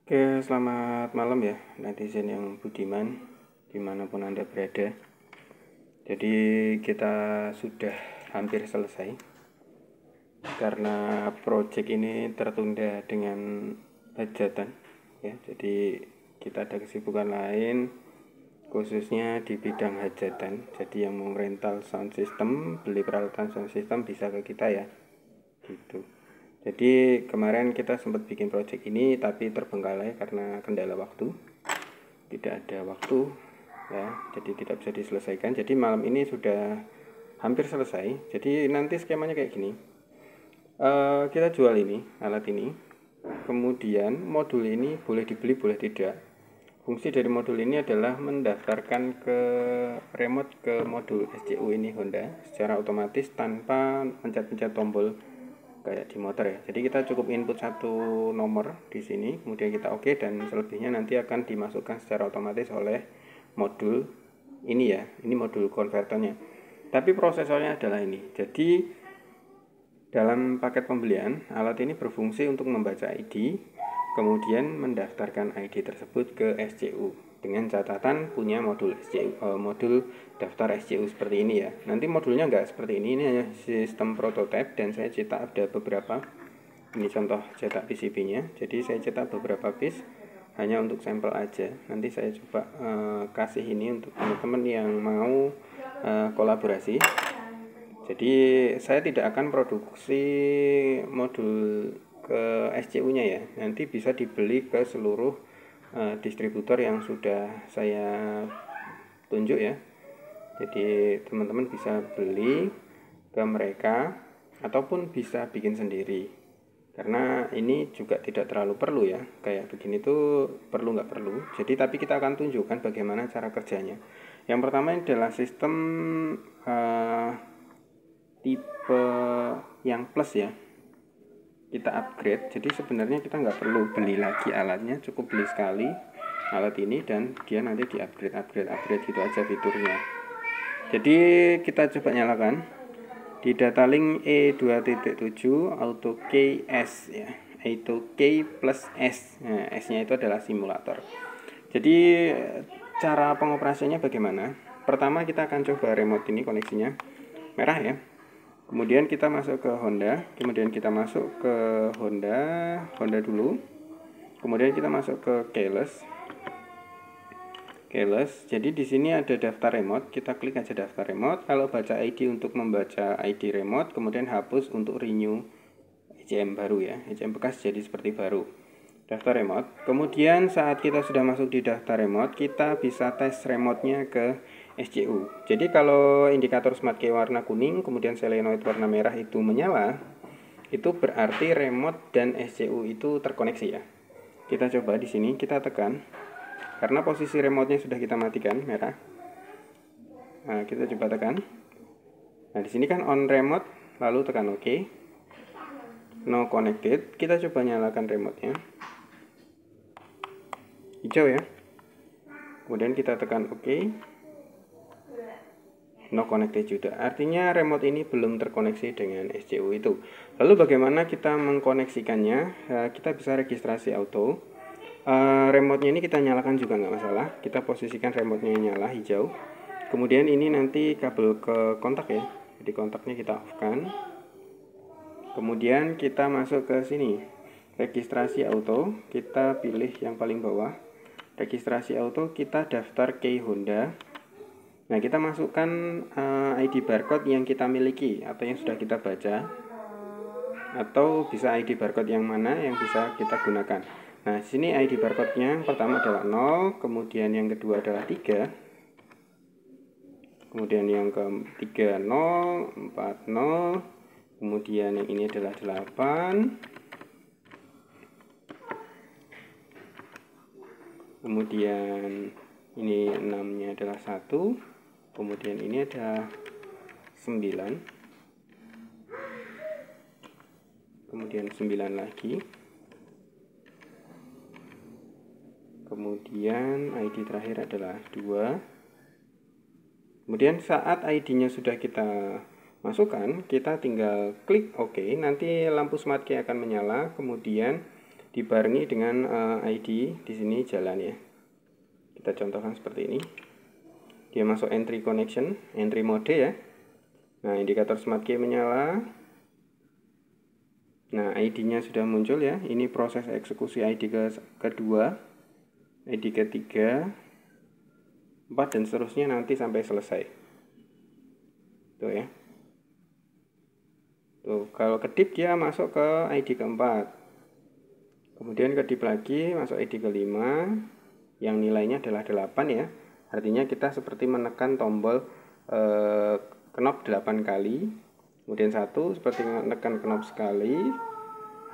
Oke, selamat malam ya netizen yang budiman dimanapun Anda berada. Jadi kita sudah hampir selesai karena project ini tertunda dengan hajatan ya. Jadi kita ada kesibukan lain khususnya di bidang hajatan. Jadi yang mau rental sound system, beli peralatan sound system bisa ke kita ya gitu. Jadi kemarin kita sempat bikin project ini tapi terbengkalai karena kendala waktu, tidak ada waktu ya, jadi tidak bisa diselesaikan. Jadi malam ini sudah hampir selesai. Jadi nanti skemanya kayak gini, kita jual ini, alat ini, kemudian modul ini boleh dibeli boleh tidak. Fungsi dari modul ini adalah mendaftarkan ke remote ke modul SCU ini Honda secara otomatis tanpa pencet-pencet tombol kayak di motor ya. Jadi kita cukup input satu nomor di sini, kemudian kita oke, dan selebihnya nanti akan dimasukkan secara otomatis oleh modul ini ya. Ini modul konverternya. Tapi prosesornya adalah ini. Jadi dalam paket pembelian, alat ini berfungsi untuk membaca ID, kemudian mendaftarkan ID tersebut ke SCU dengan catatan punya modul SCU, modul daftar SCU seperti ini ya. Nanti modulnya nggak seperti ini hanya sistem prototipe dan saya cetak ada beberapa. Ini contoh cetak PCB-nya. Jadi saya cetak beberapa piece hanya untuk sampel aja. Nanti saya coba kasih ini untuk teman-teman yang mau kolaborasi. Jadi saya tidak akan produksi modul ke SCU-nya ya. Nanti bisa dibeli ke seluruh distributor yang sudah saya tunjuk ya. Jadi teman-teman bisa beli ke mereka ataupun bisa bikin sendiri. Karena ini juga tidak terlalu perlu ya. Kayak begini tuh perlu nggak perlu. Jadi tapi kita akan tunjukkan bagaimana cara kerjanya. Yang pertama adalah sistem tipe yang plus ya. Kita upgrade, jadi sebenarnya kita nggak perlu beli lagi alatnya, cukup beli sekali alat ini dan dia nanti di upgrade gitu aja fiturnya. Jadi kita coba nyalakan di data link E2.7 auto KS ya, auto K plus S. Nah, S nya itu adalah simulator. Jadi cara pengoperasiannya bagaimana? Pertama kita akan coba remote ini, koneksinya merah ya. Kemudian kita masuk ke Honda, kemudian kita masuk ke Honda dulu. Kemudian kita masuk ke keyless. Jadi di sini ada daftar remote, kita klik aja daftar remote. Kalau baca ID untuk membaca ID remote, kemudian hapus untuk renew ECM baru ya. ECM bekas jadi seperti baru. Daftar remote. Kemudian saat kita sudah masuk di daftar remote, kita bisa tes remote-nya ke SCU. Jadi kalau indikator smart key warna kuning, kemudian solenoid warna merah itu menyala, itu berarti remote dan SCU itu terkoneksi ya. Kita coba di sini, kita tekan. Karena posisi remote-nya sudah kita matikan, merah. Nah, kita coba tekan. Nah, di sini kan on remote, lalu tekan OK. No connected. Kita coba nyalakan remote-nya. Hijau ya. Kemudian kita tekan OK. No connected juga. Artinya remote ini belum terkoneksi dengan SCU itu. Lalu bagaimana kita mengkoneksikannya? Kita bisa registrasi auto. Remote-nya ini kita nyalakan juga nggak masalah. Kita posisikan remote-nya nyala hijau. Kemudian ini nanti kabel ke kontak ya. Jadi kontaknya kita off-kan. Kemudian kita masuk ke sini. Registrasi auto. Kita pilih yang paling bawah. Registrasi auto, kita daftar key Honda. Nah, kita masukkan ID barcode yang kita miliki atau yang sudah kita baca, atau bisa ID barcode yang mana yang bisa kita gunakan. Nah, sini ID barcode-nya pertama adalah 0, kemudian yang kedua adalah 3, kemudian yang ketiga 0, 4, 0, kemudian yang ini adalah 8, kemudian ini 6-nya adalah 1, kemudian ini ada 9, kemudian 9 lagi, kemudian ID terakhir adalah 2. Kemudian saat ID-nya sudah kita masukkan, kita tinggal klik OK. Nanti lampu smart key akan menyala, kemudian dibarengi dengan ID di sini jalan ya. Kita contohkan seperti ini. Dia masuk entry connection, entry mode ya. Nah, indikator Smart Key menyala. Nah, ID-nya sudah muncul ya. Ini proses eksekusi ID kedua, ID ketiga, 4 dan seterusnya nanti sampai selesai. Tuh ya. Tuh, kalau kedip dia masuk ke ID keempat. Kemudian kedip lagi masuk ID kelima yang nilainya adalah 8 ya. Artinya kita seperti menekan tombol knop 8 kali. Kemudian 1 seperti menekan knop sekali.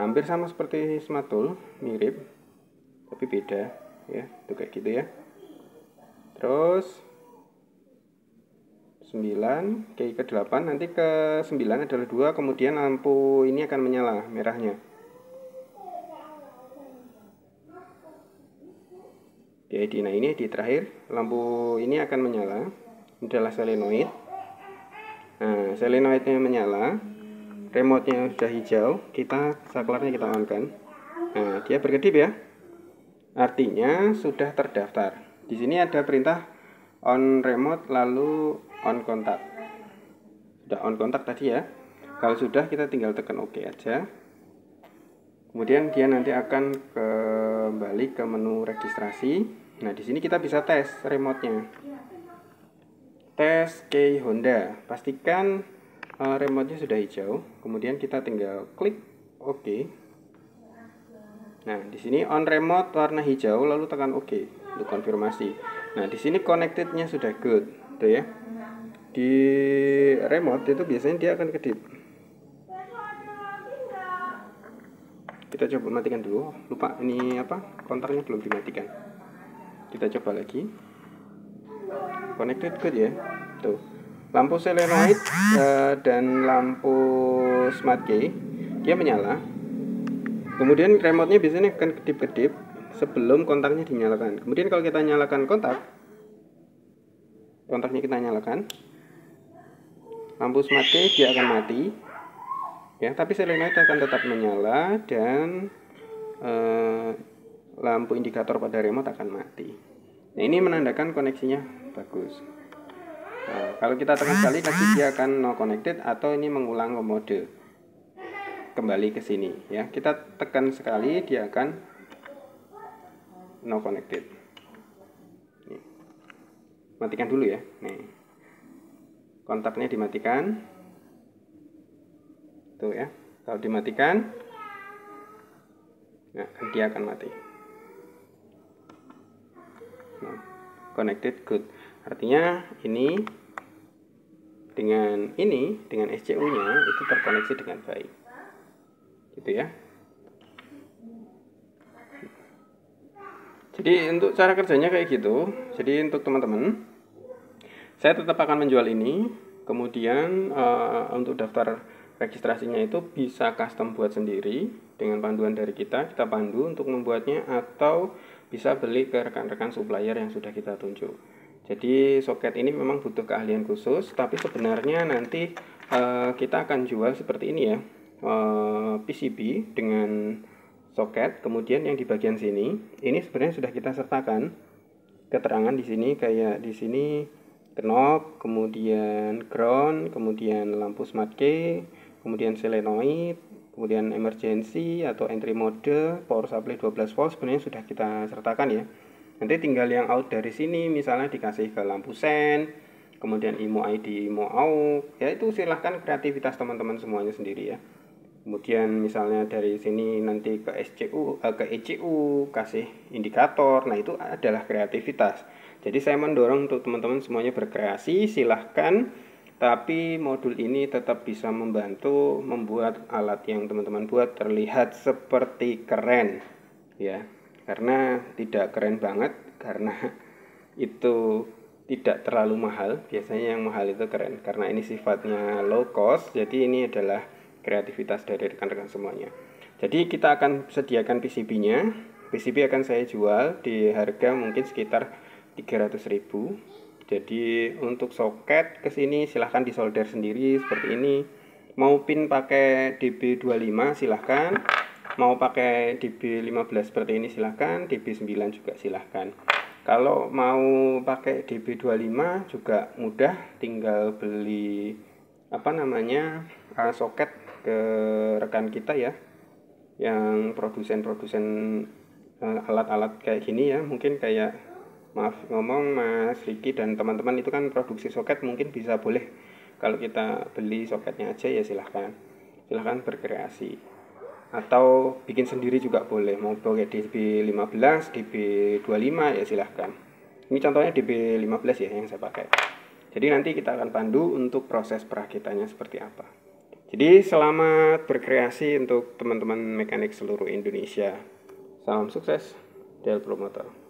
Hampir sama seperti Smart Tool, mirip tapi beda ya. Itu kayak gitu ya. Terus 9 ke 8, nanti ke 9 adalah 2, kemudian lampu ini akan menyala merahnya. Nah ini di terakhir lampu ini akan menyala. Ini adalah solenoid. Nah, solenoidnya menyala, remote-nya sudah hijau, saklarnya kita on-kan. Nah, dia berkedip ya. Artinya sudah terdaftar. Di sini ada perintah on remote lalu on kontak. Sudah on kontak tadi ya. Kalau sudah, kita tinggal tekan OK aja. Kemudian dia nanti akan kembali ke menu registrasi. Nah, di sini kita bisa tes remote-nya. Tes Key Honda. Pastikan remote-nya sudah hijau. Kemudian kita tinggal klik OK. Nah, di sini on remote warna hijau, lalu tekan OK untuk konfirmasi. Nah, di sini connected-nya sudah good, tuh ya. Di remote itu biasanya dia akan kedip. Kita coba matikan dulu. Lupa ini kontaknya belum dimatikan. Kita coba lagi. Connected good ya. Tuh. Lampu solenoid dan lampu Smart Key dia menyala. Kemudian remote-nya biasanya akan kedip-kedip sebelum kontaknya dinyalakan. Kemudian kalau kita nyalakan kontaknya kita nyalakan, lampu Smart Key dia akan mati. Ya, tapi solenoid akan tetap menyala dan lampu indikator pada remote akan mati. Nah, ini menandakan koneksinya bagus. Nah, kalau kita tekan sekali lagi dia akan no connected atau ini mengulang ke mode kembali ke sini ya. Kita tekan sekali dia akan no connected. Nih. Matikan dulu ya. Nih. Kontaknya dimatikan. Tuh ya. Kalau dimatikan, nah, dia akan mati. Nah, connected good. Artinya ini dengan SCU-nya itu terkoneksi dengan baik. Gitu ya. Jadi untuk cara kerjanya kayak gitu. Jadi untuk teman-teman, saya tetap akan menjual ini. Kemudian untuk daftar registrasinya itu bisa custom buat sendiri dengan panduan dari kita pandu untuk membuatnya, atau bisa beli ke rekan-rekan supplier yang sudah kita tunjuk. Jadi soket ini memang butuh keahlian khusus, tapi sebenarnya nanti kita akan jual seperti ini ya, PCB dengan soket. Kemudian yang di bagian sini ini sebenarnya sudah kita sertakan keterangan di sini, kayak di sini knob, kemudian ground, kemudian lampu Smart Key, kemudian solenoid, kemudian emergency atau entry mode, power supply 12 volt sebenarnya sudah kita sertakan ya. Nanti tinggal yang out dari sini misalnya dikasih ke lampu sen, kemudian IMO ID, IMO AUX, ya itu silahkan kreativitas teman-teman semuanya sendiri ya. Kemudian misalnya dari sini nanti ke ke ECU kasih indikator. Nah, itu adalah kreativitas. Jadi saya mendorong untuk teman-teman semuanya berkreasi, silahkan. Tapi modul ini tetap bisa membantu membuat alat yang teman-teman buat terlihat seperti keren ya. Karena tidak keren banget, karena itu tidak terlalu mahal. Biasanya yang mahal itu keren, karena ini sifatnya low cost. Jadi ini adalah kreativitas dari rekan-rekan semuanya. Jadi kita akan sediakan PCB-nya. PCB akan saya jual di harga mungkin sekitar 300.000. Jadi untuk soket ke sini silahkan disolder sendiri seperti ini. Mau pin pakai DB25 silahkan. mau pakai DB15 seperti ini silahkan, DB9 juga silahkan. Kalau mau pakai DB25 juga mudah, tinggal beli soket ke rekan kita ya, yang produsen alat-alat kayak gini ya. Mungkin kayak, maaf ngomong, Mas Riki dan teman-teman itu kan produksi soket, mungkin bisa boleh kalau kita beli soketnya aja ya silahkan berkreasi, atau bikin sendiri juga boleh, mau pakai DB15, DB25 ya silahkan. Ini contohnya DB15 ya yang saya pakai. Jadi nanti kita akan pandu untuk proses perakitannya seperti apa. Jadi selamat berkreasi untuk teman-teman mekanik seluruh Indonesia. Salam sukses, Del Promotor.